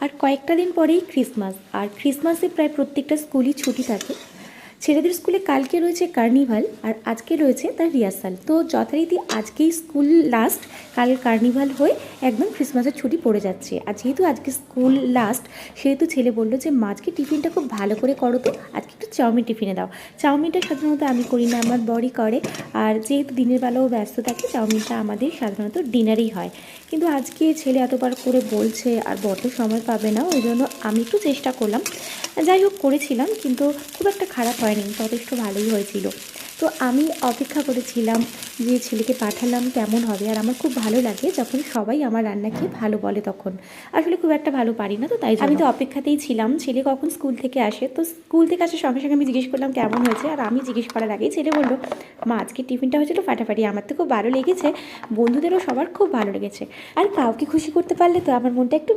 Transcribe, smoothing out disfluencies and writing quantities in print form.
আর কয়েকটা দিন পরেই ক্রিসমাস, আর ক্রিসমাসে প্রায় প্রত্যেকটা স্কুলই ছুটি থাকে। ছেলেদের স্কুলে কালকে রয়েছে কার্নিভাল আর আজকে রয়েছে তার রিহার্সাল। তো যথারীতি আজকেই স্কুল লাস্ট, কাল কার্নিভাল হয়ে একদম ক্রিসমাসের ছুটি পড়ে যাচ্ছে। আর যেহেতু আজকে স্কুল লাস্ট, সেহেতু ছেলে বললো যে মা আজকে টিফিনটা খুব ভালো করে করো, তো আজকে একটু চাউমিন টিফিনে দাও। চাউমিনটা সাধারণত আমি করি না, আমার বরই করে। আর যেহেতু দিনের বেলাও ব্যস্ত থাকে, চাউমিনটা আমাদের সাধারণত ডিনারেই হয়। কিন্তু আজকে ছেলে এতবার করে বলছে আর বড় সময় পাবে না, ওই জন্য আমি একটু চেষ্টা করলাম। যাই হোক করেছিলাম, কিন্তু খুব একটা খারাপ হয়নি, যথেষ্ট ভালোই হয়েছিল। তো আমি অপেক্ষা করেছিলাম যে ছেলেকে পাঠালাম কেমন হবে। আর আমার খুব ভালো লাগে যখন সবাই আমার রান্না খেয়ে ভালো বলে, তখন আসলে খুব একটা ভালো পারি না, তো তাই আমি তো অপেক্ষাতেই ছিলাম ছেলে কখন স্কুল থেকে আসে। তো স্কুল থেকে আসার সঙ্গে সঙ্গে আমি জিজ্ঞেস করলাম কেমন হয়েছে, আর আমি জিজ্ঞেস করার আগেই ছেলে বললো মা আজকে টিফিনটা হয়েছিল ফাটাফাটি, আমার তো খুব ভালো লেগেছে, বন্ধুদেরও সবার খুব ভালো লেগেছে। আর কাউকে খুশি করতে পারলে তো আমার মনটা একটু